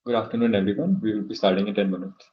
Good afternoon, everyone. We will be starting in 10 minutes.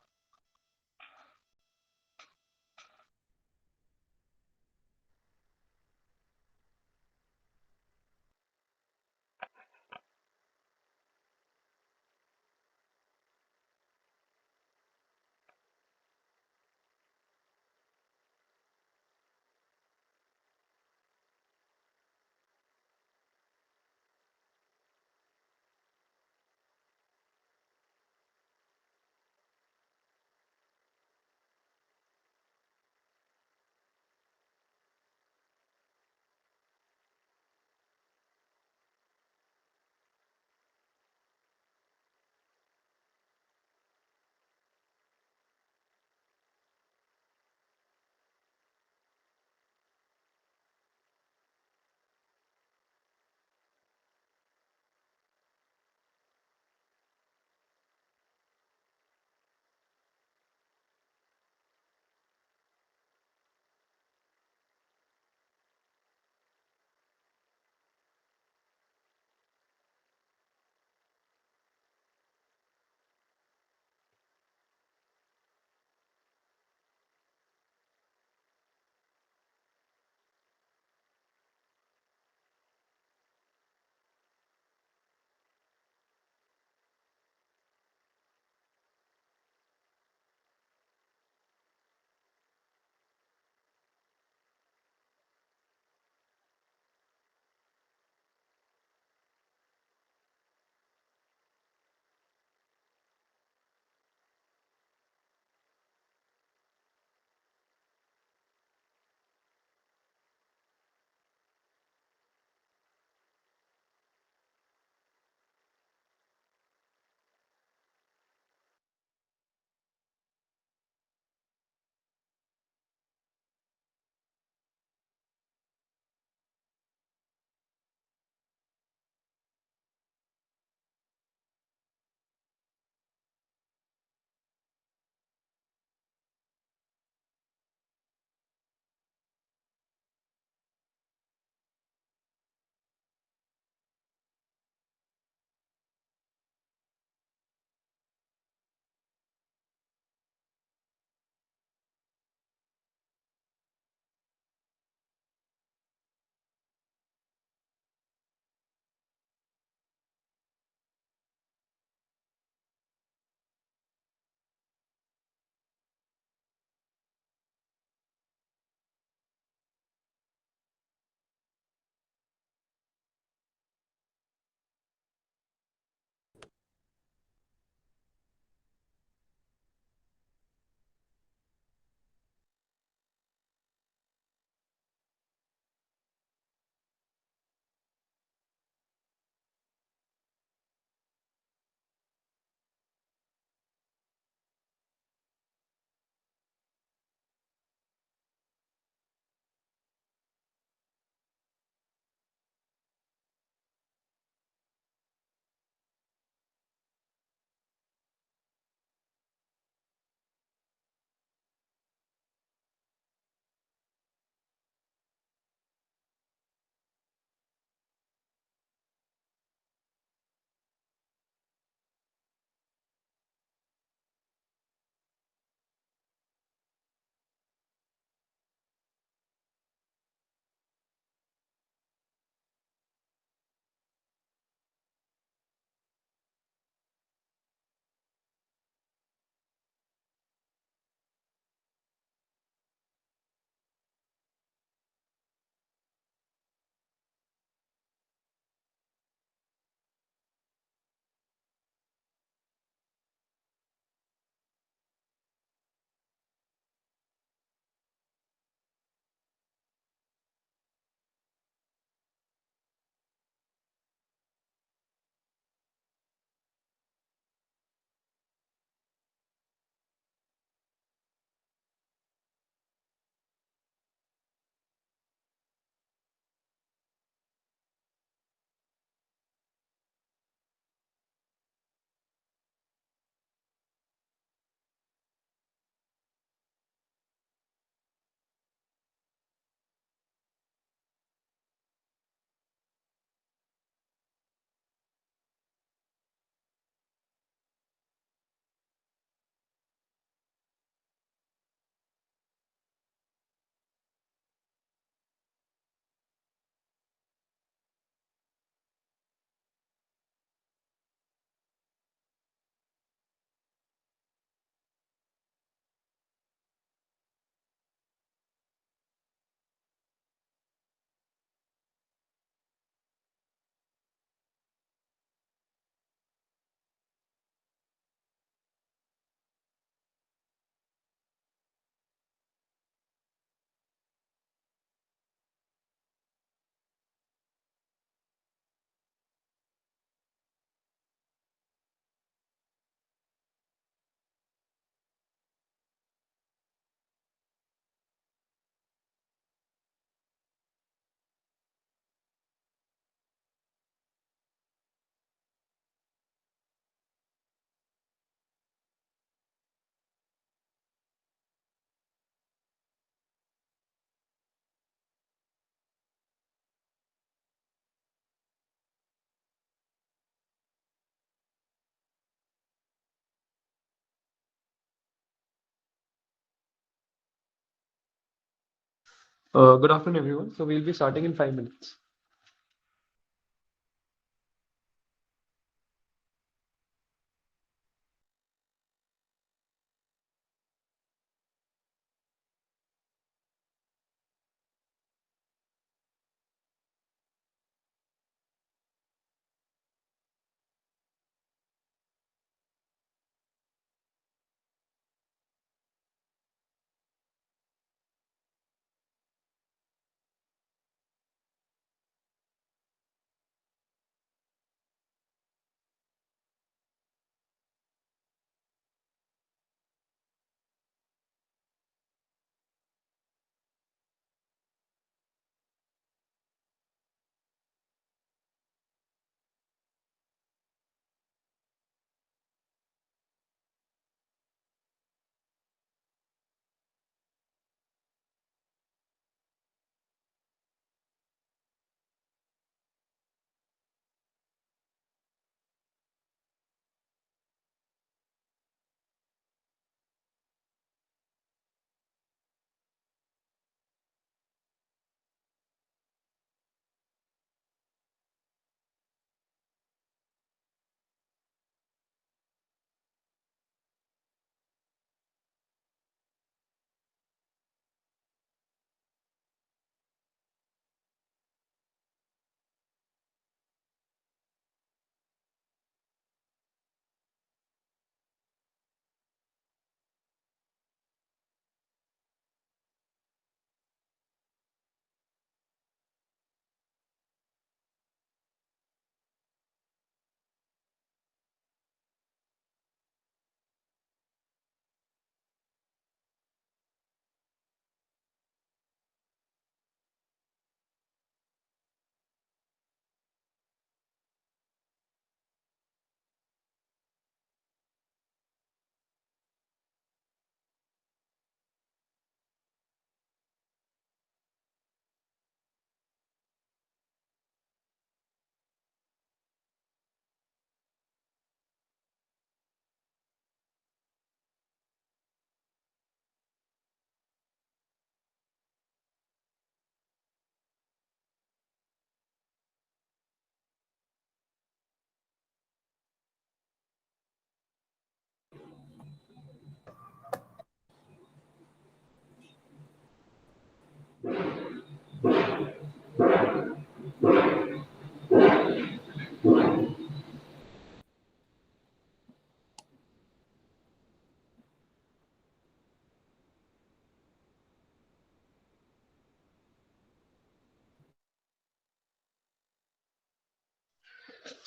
Good afternoon, everyone. So we'll be starting in 5 minutes.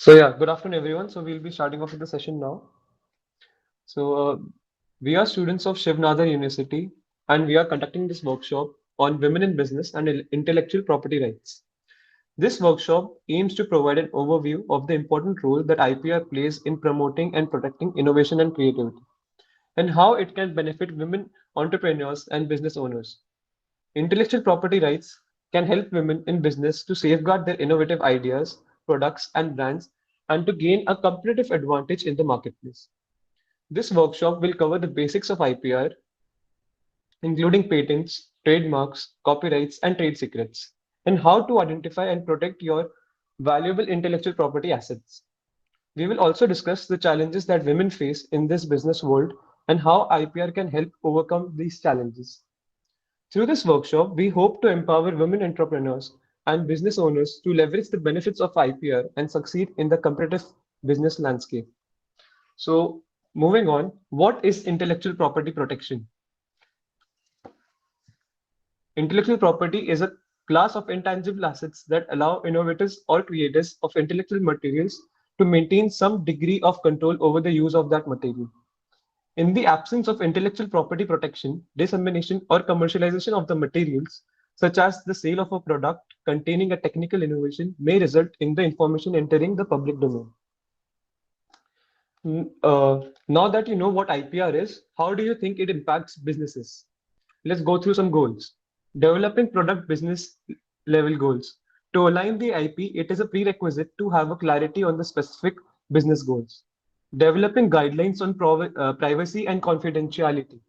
Good afternoon, everyone. So we'll be starting off with the session now. So we are students of Shiv Nadar University, and we are conducting this workshop on women in business and intellectual property rights. This workshop aims to provide an overview of the important role that IPR plays in promoting and protecting innovation and creativity, and how it can benefit women entrepreneurs and business owners. Intellectual property rights can help women in business to safeguard their innovative ideas, products, and brands, and to gain a competitive advantage in the marketplace. This workshop will cover the basics of IPR, including patents, trademarks, copyrights, and trade secrets, and how to identify and protect your valuable intellectual property assets. We will also discuss the challenges that women face in this business world and how IPR can help overcome these challenges. Through this workshop, we hope to empower women entrepreneurs and business owners to leverage the benefits of IPR and succeed in the competitive business landscape. So, moving on, what is intellectual property protection? Intellectual property is a class of intangible assets that allow innovators or creators of intellectual materials to maintain some degree of control over the use of that material. In the absence of intellectual property protection, dissemination or commercialization of the materials, such as the sale of a product containing a technical innovation, may result in the information entering the public domain. Now that you know what IPR is, how do you think it impacts businesses? Let's go through some goals. Developing product business level goals. To align the IP, it is a prerequisite to have a clarity on the specific business goals. Developing guidelines on privacy and confidentiality.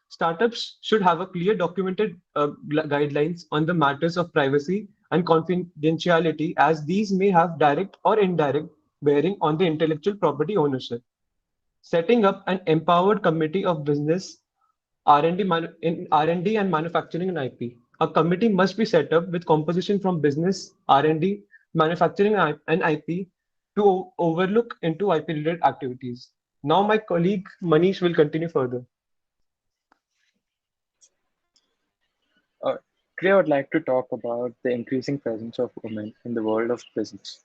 Startups should have a clear documented guidelines on the matters of privacy and confidentiality, as these may have direct or indirect bearing on the intellectual property ownership. Setting up an empowered committee of business in R&D and manufacturing and IP. A committee must be set up with composition from business, R&D, manufacturing and IP to overlook into IP related activities. Now my colleague Manish will continue further. Uh, Today, I would like to talk about the increasing presence of women in the world of business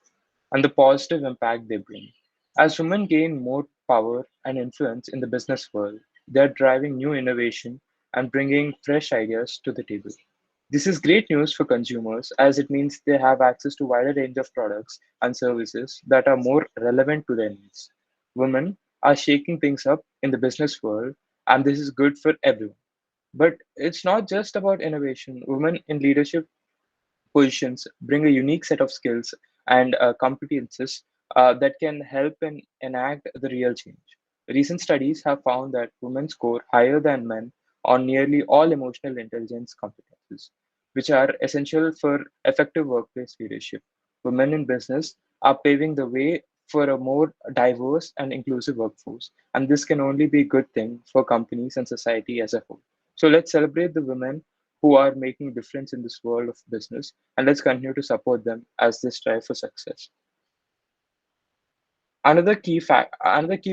and the positive impact they bring. As women gain more power and influence in the business world, they are driving new innovation and bringing fresh ideas to the table. This is great news for consumers as it means they have access to wider range of products and services that are more relevant to their needs. Women are shaking things up in the business world, and this is good for everyone. But it's not just about innovation. Women in leadership positions bring a unique set of skills and competences that can help enact the real change. Recent studies have found that women score higher than men on nearly all emotional intelligence competences, which are essential for effective workplace leadership. Women in business are paving the way for a more diverse and inclusive workforce, and this can only be a good thing for companies and society as a whole. So let's celebrate the women who are making a difference in this world of business, and let's continue to support them as they strive for success. Another key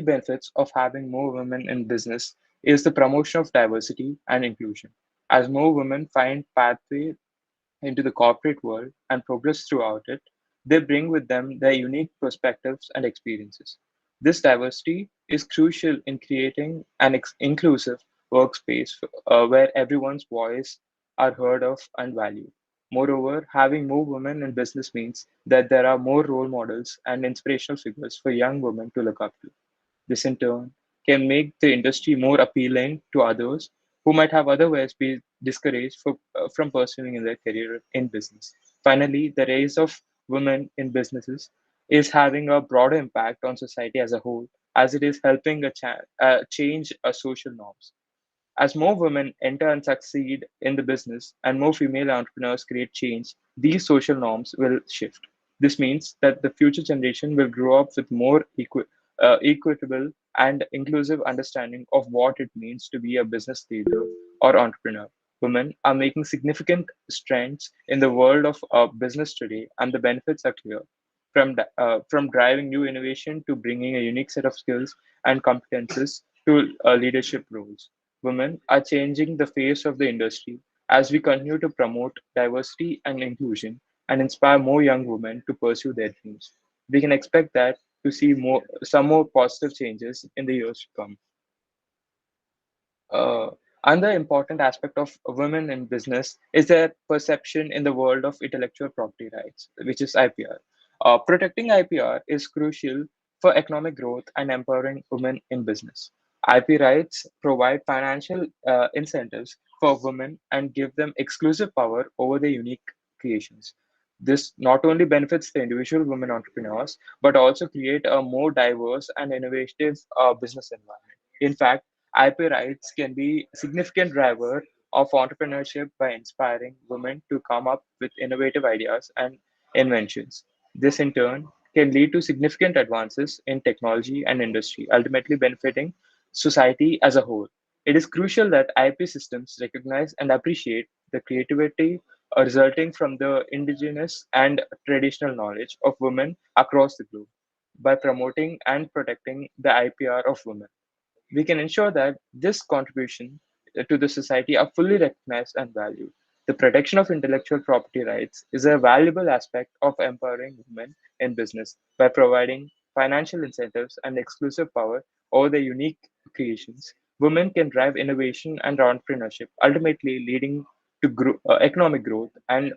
benefits of having more women in business is the promotion of diversity and inclusion. As more women find pathway into the corporate world and progress throughout it, they bring with them their unique perspectives and experiences. This diversity is crucial in creating an inclusive workspace where everyone's voice are heard of and valued. Moreover, having more women in business means that there are more role models and inspirational figures for young women to look up to. This in turn can make the industry more appealing to others who might have otherwise been discouraged from pursuing in their career in business. Finally, the rise of women in businesses is having a broader impact on society as a whole, as it is helping change social norms. As more women enter and succeed in the business and more female entrepreneurs create change, these social norms will shift. This means that the future generation will grow up with more equitable and inclusive understanding of what it means to be a business leader or entrepreneur. Women are making significant strides in the world of business today, and the benefits are clear. From driving new innovation to bringing a unique set of skills and competences to leadership roles. Women are changing the face of the industry as we continue to promote diversity and inclusion and inspire more young women to pursue their dreams. We can expect that to see some more positive changes in the years to come. Uh, Another important aspect of women in business is their perception in the world of intellectual property rights, which is IPR. Protecting IPR is crucial for economic growth and empowering women in business. IP rights provide financial incentives for women and give them exclusive power over their unique creations. This not only benefits the individual women entrepreneurs, but also create a more diverse and innovative business environment. In fact, IP rights can be a significant driver of entrepreneurship by inspiring women to come up with innovative ideas and inventions. This, in turn, can lead to significant advances in technology and industry, ultimately benefiting society as a whole. It is crucial that IP systems recognize and appreciate the creativity resulting from the indigenous and traditional knowledge of women across the globe. By promoting and protecting the IPR of women, we can ensure that this contribution to the society are fully recognized and valued. The protection of intellectual property rights is a valuable aspect of empowering women in business by providing financial incentives and exclusive power over their unique creations. Women can drive innovation and entrepreneurship, ultimately leading to economic growth and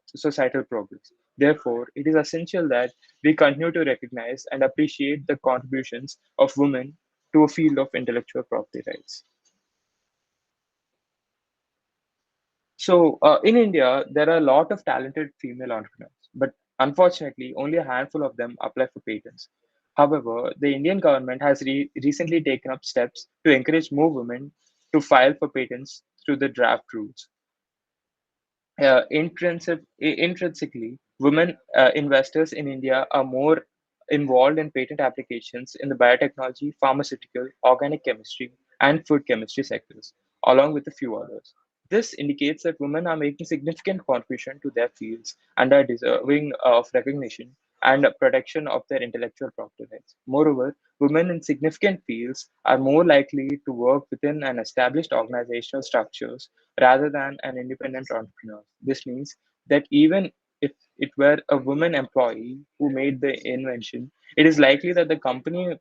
societal progress. Therefore, it is essential that we continue to recognize and appreciate the contributions of women to a field of intellectual property rights. So, in India, there are a lot of talented female entrepreneurs, but unfortunately, only a handful of them apply for patents. However, the Indian government has recently taken up steps to encourage more women to file for patents through the draft rules. Intrinsically, women investors in India are more involved in patent applications in the biotechnology, pharmaceutical, organic chemistry, and food chemistry sectors, along with a few others. This indicates that women are making significant contribution to their fields and are deserving of recognition and protection of their intellectual property rights. Moreover, women in significant fields are more likely to work within an established organizational structures rather than an independent entrepreneur. This means that even if it were a woman employee who made the invention, it is likely that the company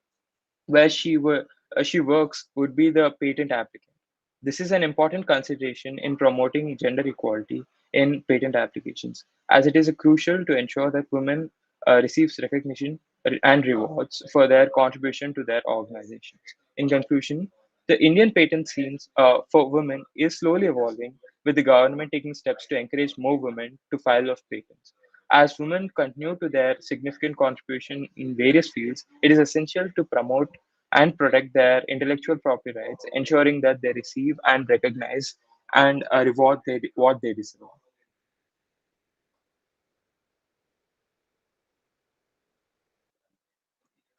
where she works would be the patent applicant. This is an important consideration in promoting gender equality in patent applications, as it is crucial to ensure that women receives recognition and rewards for their contribution to their organizations. In conclusion, the Indian patent schemes for women is slowly evolving, with the government taking steps to encourage more women to file of patents. As women continue to their significant contribution in various fields, it is essential to promote and protect their intellectual property rights, ensuring that they receive and recognize and reward what they deserve.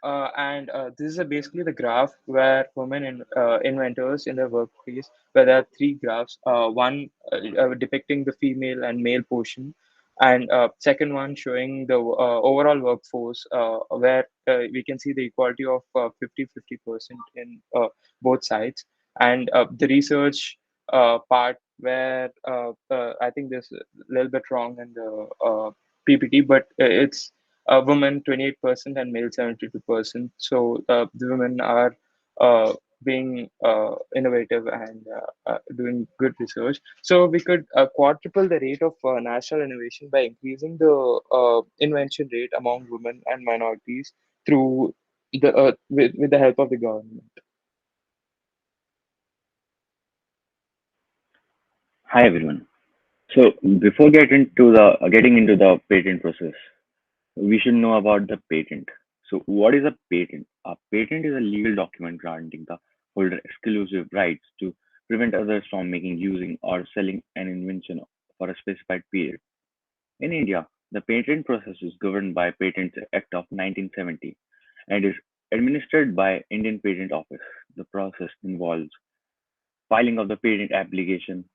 And this is basically the graph where inventors in their workplace, where there are three graphs, one depicting the female and male portion, and second one showing the overall workforce, where we can see the equality of 50-50% in both sides, and the research part where I think there's a little bit wrong in the PPT, but it's women 28% and male 72%. So the women are being innovative and doing good research. So we could quadruple the rate of national innovation by increasing the invention rate among women and minorities through with the help of the government. Hi everyone. So before getting into the patent process, we should know about the patent. So what is a patent? A patent is a legal document granting the holder exclusive rights to prevent others from making, using, or selling an invention for a specified period. In India, the patent process is governed by Patents Act of 1970 and is administered by Indian Patent Office. The process involves filing of the patent application,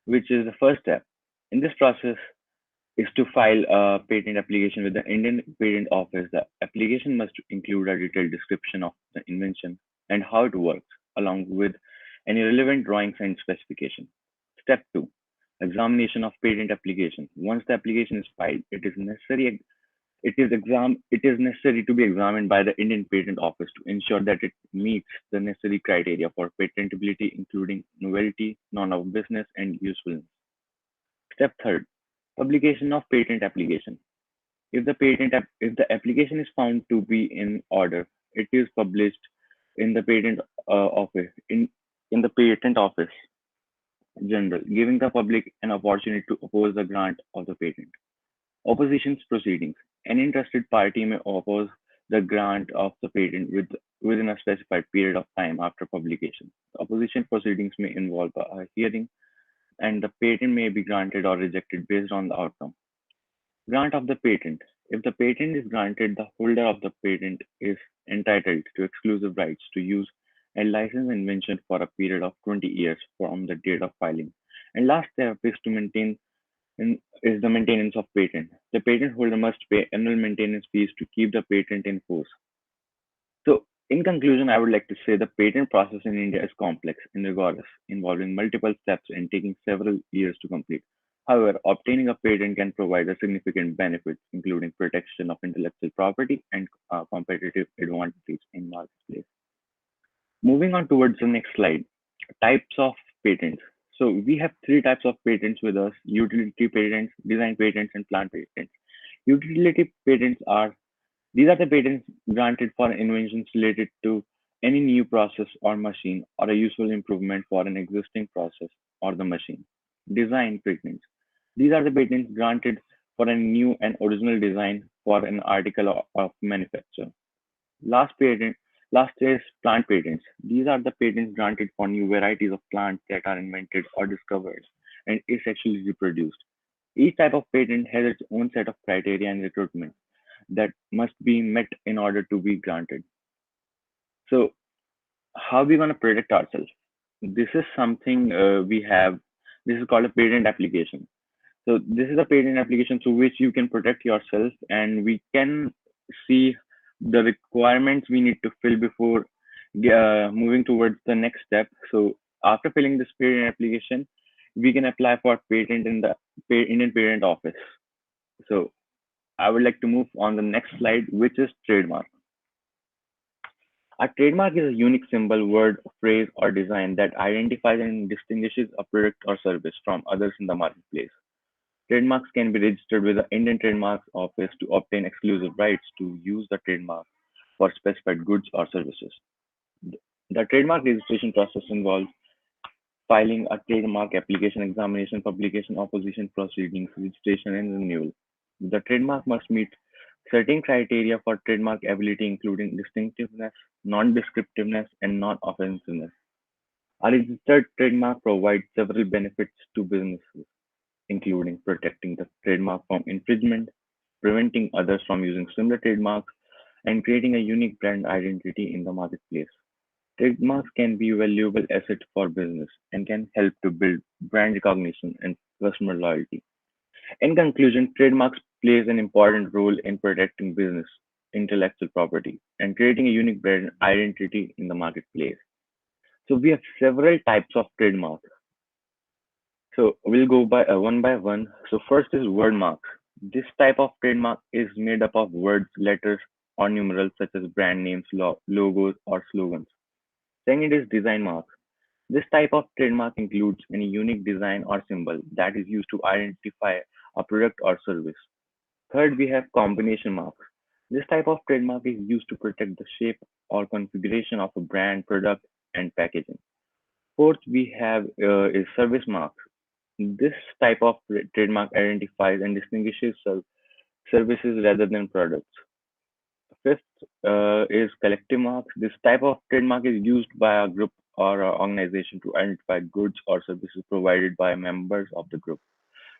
which is the first step. In this process, is to file a patent application with the Indian Patent Office. The application must include a detailed description of the invention and how it works, along with any relevant drawings and specification. Step 2. Examination of patent application. Once the application is filed, it is necessary to be examined by the Indian Patent Office to ensure that it meets the necessary criteria for patentability, including novelty, non-of-business, and usefulness. Step third, publication of patent application. If the application is found to be in order, it is published in the patent office general, giving the public an opportunity to oppose the grant of the patent. Oppositions proceedings. An interested party may oppose the grant of the patent within a specified period of time after publication. Opposition proceedings may involve a hearing, and the patent may be granted or rejected based on the outcome. Grant of the patent. If the patent is granted, the holder of the patent is entitled to exclusive rights to use a licensed invention for a period of 20 years from the date of filing. And last step is is the maintenance of patent. The patent holder must pay annual maintenance fees to keep the patent in force. So, in conclusion, I would like to say the patent process in India is complex and rigorous, involving multiple steps and taking several years to complete. However, obtaining a patent can provide a significant benefits, including protection of intellectual property and competitive advantage in marketplace. Moving on towards the next slide, types of patents. So we have three types of patents with us: utility patents, design patents, and plant patents. Utility patents are these are the patents granted for inventions related to any new process or machine or a useful improvement for an existing process or the machine. Design patents. These are the patents granted for a new and original design for an article of manufacture. Last patent, Last is plant patents. These are the patents granted for new varieties of plants that are invented or discovered and asexually reproduced. Each type of patent has its own set of criteria and requirements that must be met in order to be granted. So, how are we going to protect ourselves? This is something we have. This is called a patent application. So, this is a patent application through which you can protect yourself, and we can see the requirements we need to fill before moving towards the next step. So, after filling this patent application, we can apply for patent in the Indian Patent Office. So, I would like to move on the next slide, which is trademark. A trademark is a unique symbol, word, phrase, or design that identifies and distinguishes a product or service from others in the marketplace. Trademarks can be registered with the Indian Trademarks Office to obtain exclusive rights to use the trademark for specified goods or services. The trademark registration process involves filing a trademark application, examination, publication, opposition proceedings, registration, and renewal. The trademark must meet certain criteria for trademark ability, including distinctiveness, non-descriptiveness, and non-offensiveness. A registered trademark provides several benefits to businesses, including protecting the trademark from infringement, preventing others from using similar trademarks, and creating a unique brand identity in the marketplace. Trademarks can be a valuable asset for business and can help to build brand recognition and customer loyalty. In conclusion, trademarks plays an important role in protecting business intellectual property and creating a unique brand identity in the marketplace. So we have several types of trademarks. So we'll go by one. So first is word marks. This type of trademark is made up of words, letters, or numerals such as brand names, logos, or slogans. Second is design marks. This type of trademark includes any unique design or symbol that is used to identify a product or service. Third, we have combination marks. This type of trademark is used to protect the shape or configuration of a brand, product, and packaging. Fourth, we have is service marks. This type of trademark identifies and distinguishes services rather than products. Fifth is collective marks. This type of trademark is used by a group or a organization to identify goods or services provided by members of the group.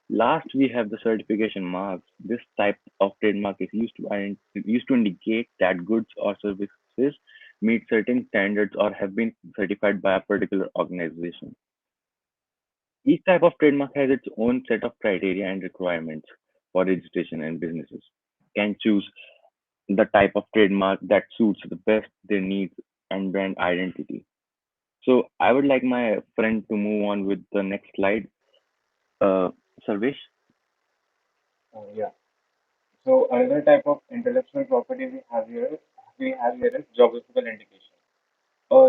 Last, we have the certification marks. This type of trademark is used to indicate that goods or services meet certain standards or have been certified by a particular organization. Each type of trademark has its own set of criteria and requirements for registration, and businesses can choose the type of trademark that suits the best their needs and brand identity. So I would like my friend to move on with the next slide. Uh, Sarvesh? Yeah. So another type of intellectual property we have here is geographical indication.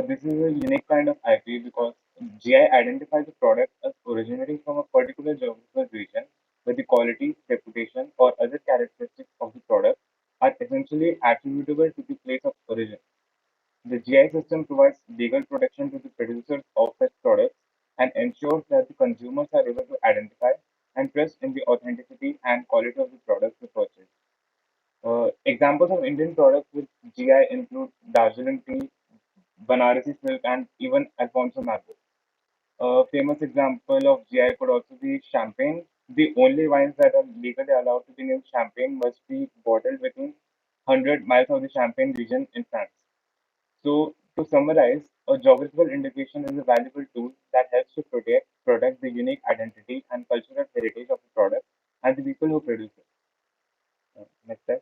This is a unique kind of IP because GI identifies a product as originating from a particular geographical region, where the quality, reputation, or other characteristics of the product are essentially attributable to the place of origin. The GI system provides legal protection to the producers of such products and ensures that the consumers are able to identify and trust in the authenticity and quality of the products they purchase. Examples of Indian products with GI include Darjeeling tea, Banarasi silk, and even Alfonso Mago. A famous example of GI could also be champagne. The only wines that are legally allowed to be named champagne must be bottled within 100 miles of the Champagne region in France. So, to summarize, a geographical indication is a valuable tool that helps to protect the unique identity and cultural heritage of the product and the people who produce it. Next slide.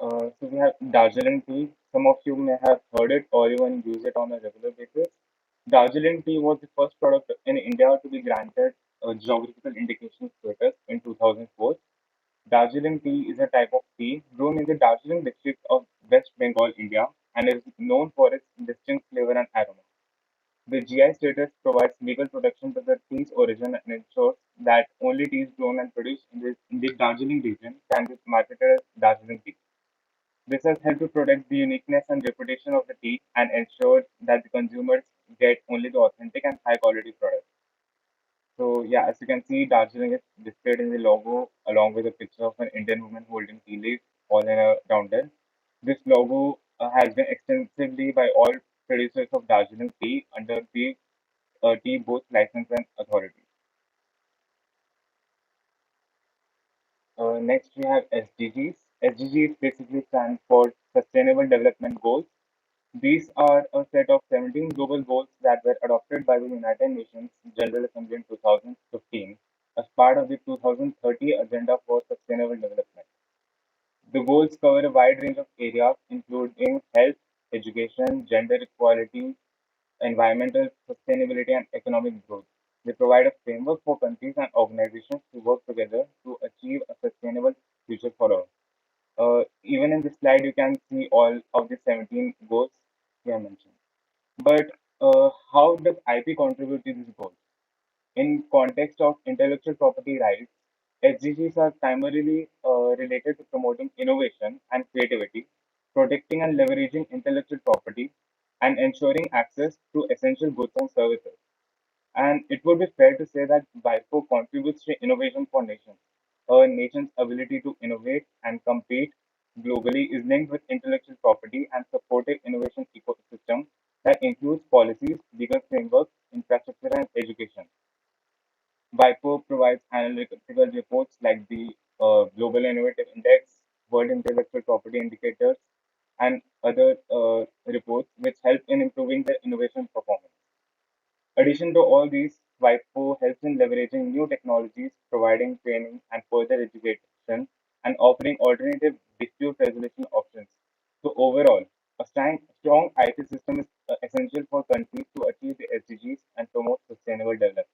So we have Darjeeling tea. Some of you may have heard it or even use it on a regular basis. Darjeeling tea was the first product in India to be granted a geographical indication status in 2004. Darjeeling tea is a type of tea grown in the Darjeeling district of West Bengal, India, and is known for its distinct flavor and aroma. The GI status provides legal protection to the tea's origin and ensures that only teas grown and produced in the Darjeeling region can be marketed as Darjeeling tea. This has helped to protect the uniqueness and reputation of the tea and ensure that the consumers get only the authentic and high quality products. So yeah, as you can see, Darjeeling is displayed in the logo along with a picture of an Indian woman holding tea leaf all in a roundel. This logo has been extensively by all producers of Darjeeling tea under the Tea Board License and Authority. Next, we have SDGs. SDGs basically stand for Sustainable Development Goals. These are a set of 17 global goals that were adopted by the United Nations General Assembly in 2015 as part of the 2030 Agenda for Sustainable Development. The goals cover a wide range of areas, including health, education, gender equality, environmental sustainability, and economic growth. They provide a framework for countries and organizations to work together to achieve a sustainable future for all. Even in this slide, you can see all of the 17 goals we have mentioned. But how does IP contribute to these goals? In context of intellectual property rights, SDGs are primarily related to promoting innovation and creativity, protecting and leveraging intellectual property, and ensuring access to essential goods and services. And it would be fair to say that WIPO contributes to innovation for nations. A nation's ability to innovate and compete globally is linked with intellectual property and supportive innovation ecosystem that includes policies, legal frameworks, infrastructure, and education. WIPO provides analytical reports like the Global Innovative Index, World Intellectual Property Indicators, and other reports which help in improving the innovation performance. Addition to all these, WIPO helps in leveraging new technologies, providing training and further education, and offering alternative dispute resolution options. So overall, a strong IT system is essential for countries to achieve the SDGs and promote sustainable development.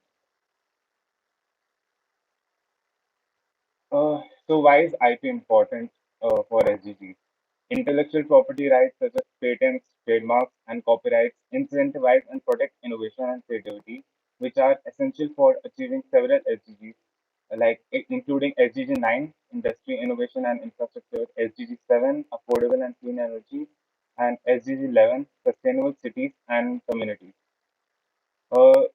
So why is IP important for SDGs? Intellectual property rights such as patents, trademarks, and copyrights incentivize and protect innovation and creativity, which are essential for achieving several SDGs, including SDG 9, Industry, Innovation and Infrastructure, SDG 7, Affordable and Clean Energy, and SDG 11, Sustainable Cities and Communities.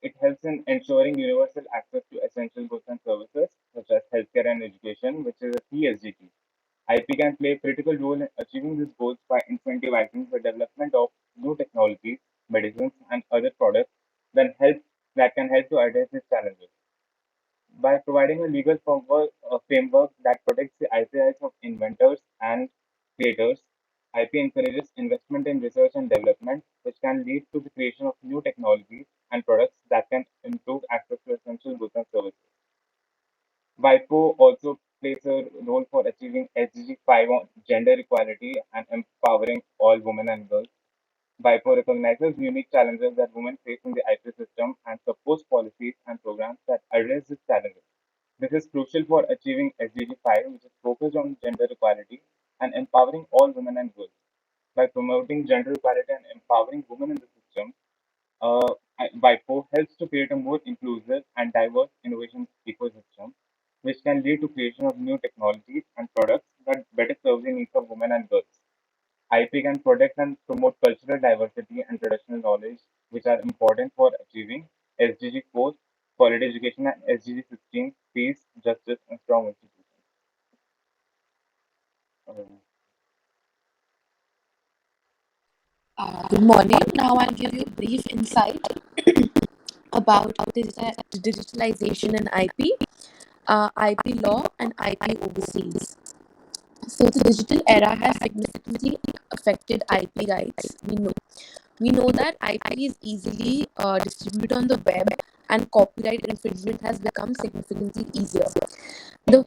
It helps in ensuring universal access to essential goods and services, such as healthcare and education, which is a key SDG. IP can play a critical role in achieving these goals by incentivizing the development of new technologies, medicines, and other products that can help to address these challenges. By providing a legal framework that protects the IP rights of inventors and creators, IP encourages investment in research and development, which can lead to the creation of new technologies and products that can improve access to essential goods and services. WIPO also plays a role for achieving SDG 5 on gender equality and empowering all women and girls. WIPO recognizes unique challenges that women face in the IP system and supports policies and programs that address these challenges. This is crucial for achieving SDG 5, which is focused on gender equality and empowering all women and girls. By promoting gender equality and empowering women in the system, uh, WIPO helps to create a more inclusive and diverse innovation ecosystem, which can lead to creation of new technologies and products that better serve the needs of women and girls. IP can protect and promote cultural diversity and traditional knowledge, which are important for achieving SDG 4, quality education, and SDG 16, peace, justice, and strong institutions. Uh, Good morning. Now I'll give you a brief insight about digitalization and IP, IP law, and IP overseas. So the digital era has significantly affected IP rights. We know that IP is easily distributed on the web, and copyright infringement has become significantly easier. The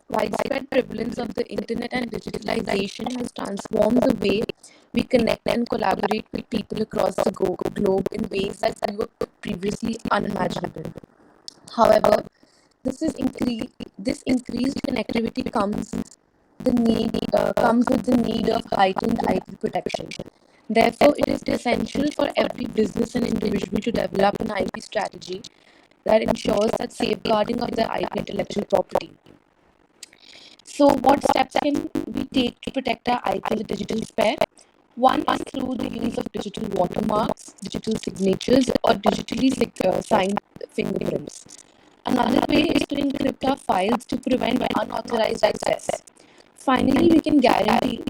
widespread prevalence of the internet and digitalization has transformed the way we connect and collaborate with people across the globe in ways that were previously unimaginable. However, this increased connectivity comes with the need of heightened IP protection. Therefore, it is essential for every business and individual to develop an IP strategy that ensures that safeguarding of their IP intellectual property. So, what steps can we take to protect our IP in the digital sphere? One is through the use of digital watermarks, digital signatures, or digitally signed fingerprints. Another way is to encrypt our files to prevent unauthorized access. Finally, we can guarantee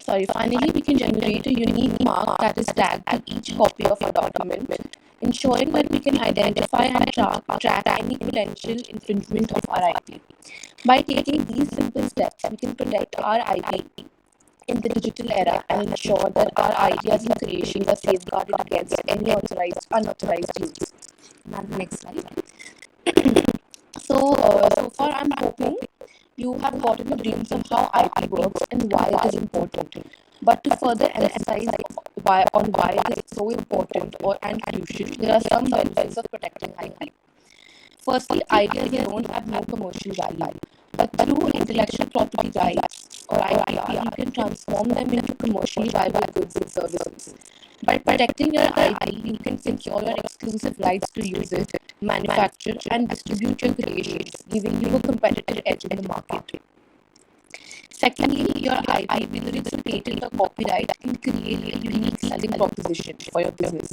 Finally, we can generate a unique mark that is tagged to each copy of our document, ensuring that we can identify and track any potential infringement of our IP. By taking these simple steps, we can protect our IP in the digital era and ensure that our ideas and creations are safeguarded against any unauthorized use. Now, the next slide. So far, I'm hoping you have gotten a glimpse of how IP works and why it is important. But to further emphasize why it is so important and crucial, there are some benefits of protecting IP. Firstly, ideas alone have no commercial value, but through intellectual property rights or IPR, you can transform them into commercially viable goods and services. By protecting your IP, you can secure your exclusive rights to use it, manufacture, and distribute your creations, giving you a competitive edge in the market. Secondly, your IP, whether it's a patent or copyright, can create a unique selling proposition for your business.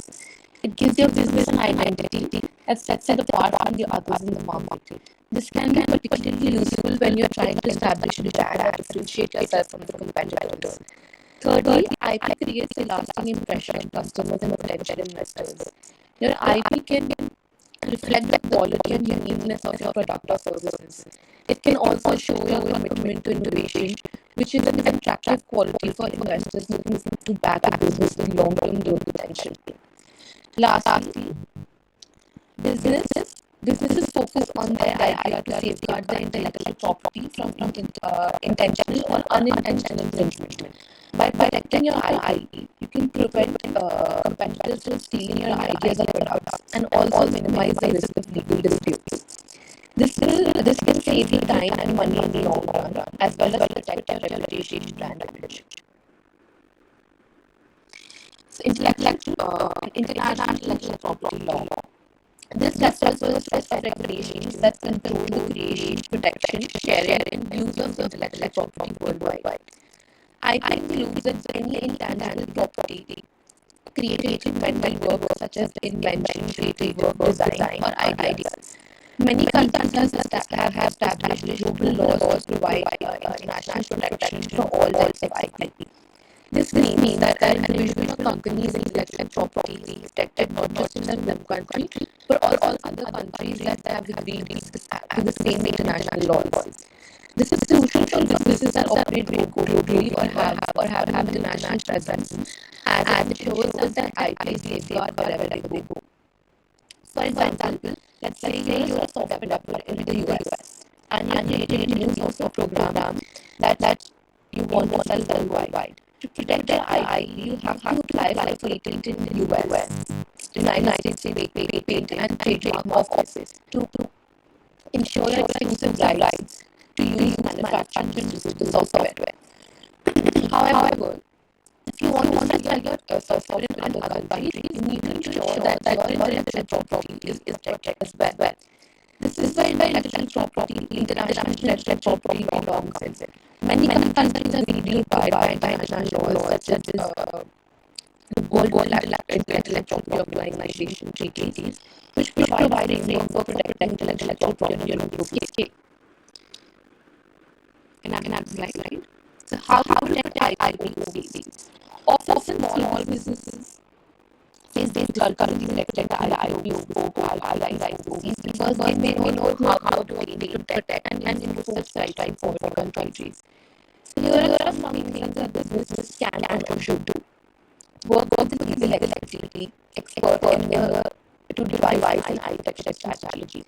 It gives your business an identity that sets it apart from the others in the market. This can be particularly useful when you're trying to establish a brand or differentiate yourself from the competitors. Thirdly, IP creates a lasting impression on customers and potential investors. Your IP can reflect the quality and uniqueness of your product or services. It can also show your commitment to innovation, which is an attractive quality for investors looking to back a business with long-term growth potential. Lastly, businesses focus on their IP to safeguard their intellectual property from intentional or unintentional infringement. By protecting your IP, you can prevent competitors from stealing your ideas or products and also minimize the risk of legal disputes. This can save you time and money in the long run, as well as protect your reputation and brand image. So, international intellectual property law. This refers to a set of regulations that control the creation, protection, sharing, and use of intellectual property worldwide. IP includes any intangible property created in mental work such as invention, creative work, design, or ideas. Many countries have established global laws to provide international protection for all types of IP. This means that an individual or company's intellectual property is protected not just in their home country, but also other countries that have agreed to the same international laws. This is crucial for businesses that operate globally or have an international presence, as it shows that IP is safeguarded wherever they go. For example, let's say you're a software developer in the US and you're creating a new software program that you want to sell worldwide. To protect your IP, you have to apply for a patent in the US, United States Patent and Trademark Office to ensure your exclusive rights to use, manufacture, and distribute the software. However, if you want to sell your software in other countries, you need to ensure that your intellectual property is protected as well. This is where intellectual property, international intellectual property law comes in. Many countries are legally bound by international laws such as the World Intellectual Property Organization treaties, which provide a framework for protecting intellectual property on a global scale. Can I have the slide? So how to protect IP overseas? Often small businesses face difficulty protecting IP overseas because they may not know how to protect and enforce rights in foreign countries. So here are some things that businesses can and should do. Work with the legal entity, expert to devise an IP strategy.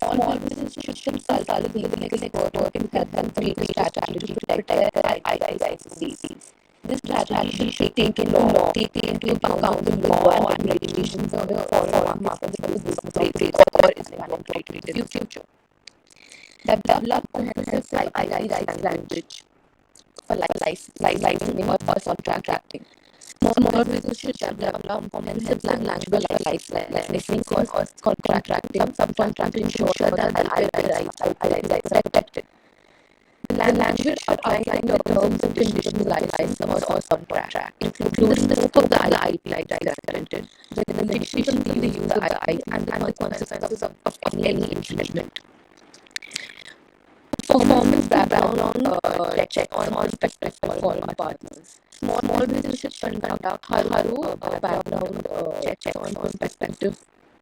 Small businesses should consult with a legal expert who can help them create a strategy to protect their IP rights overseas. This strategy should take into account the law and regulations of the foreign market the business operates or is incorporated in the future. Develop comprehensive IP rights language for licensing or subcontracting. Small businesses should develop comprehensive language for licensing or contracting, subcontracting to ensure that the IP rights are protected. The language should outline the terms and conditions of license or subcontract, including the scope of the IP rights granted, the limitations of the use of the IP, and the consequences of any infringement. Performance check on prospective foreign partners. Small businesses should conduct thorough background check on prospective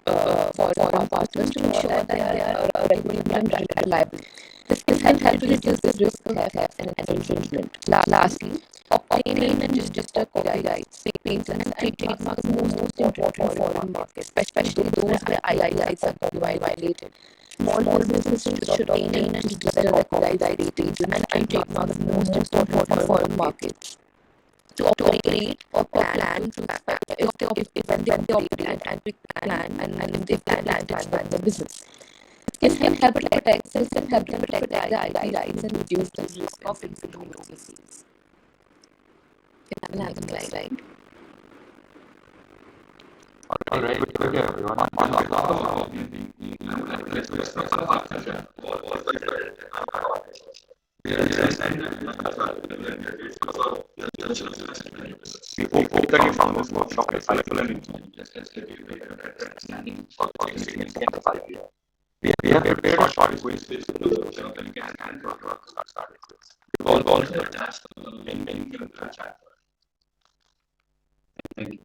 foreign partners to ensure that they are reputable and reliable. This can help reduce the risk of theft and infringement. Lastly, obtain and register copyrights, patents, and trademarks in the most important foreign markets, especially those where IP rights are violated. Small businesses should obtain and register the copyrights, patents, and trademarks in the most important foreign markets to operate or plan to expand if when they operate and plan and if they plan to expand the business. It can help to protect the IP rights and reduce the risk of infringement overseas. Can have the next slide. All right, okay, everyone. We hope that you found this workshop insightful and we have prepared a short quiz for those workshop that you can start with. We've also attached the link in the chat. Thank you.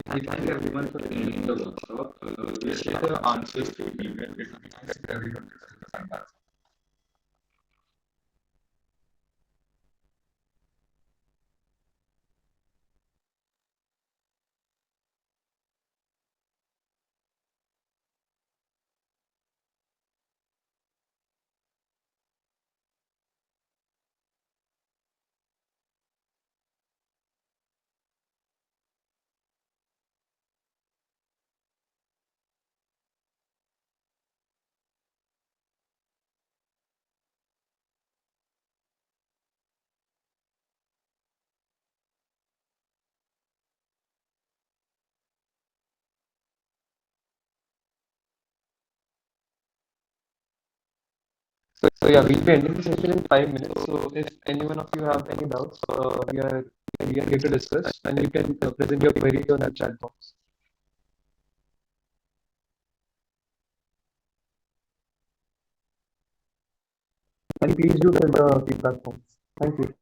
I thank everyone for attending the workshop. We'll share the answers to email. It will be nice if everyone gives the feedback. So yeah, we'll be ending the session in 5 minutes. So if anyone of you have any doubts, we are here to discuss, and you can present your query on the chat box. And please do fill the feedback forms. Thank you.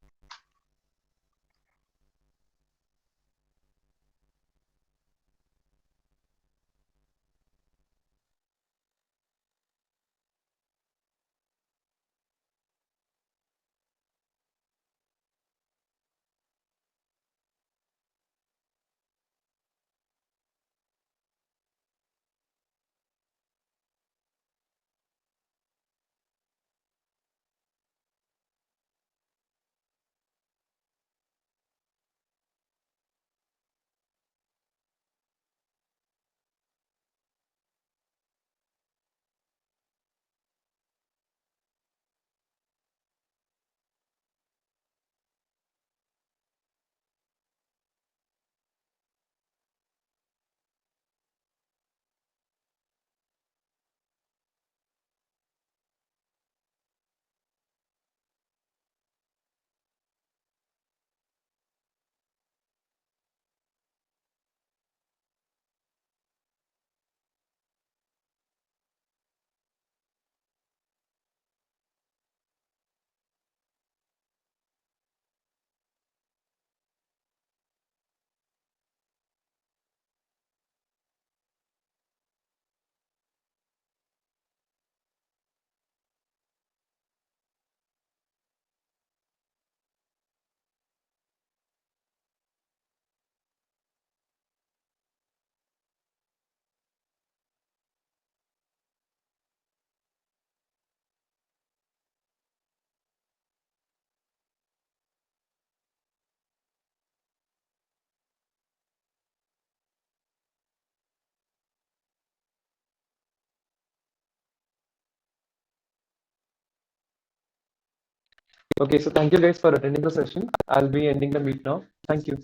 Okay, so thank you guys for attending the session. I'll be ending the meet now. Thank you.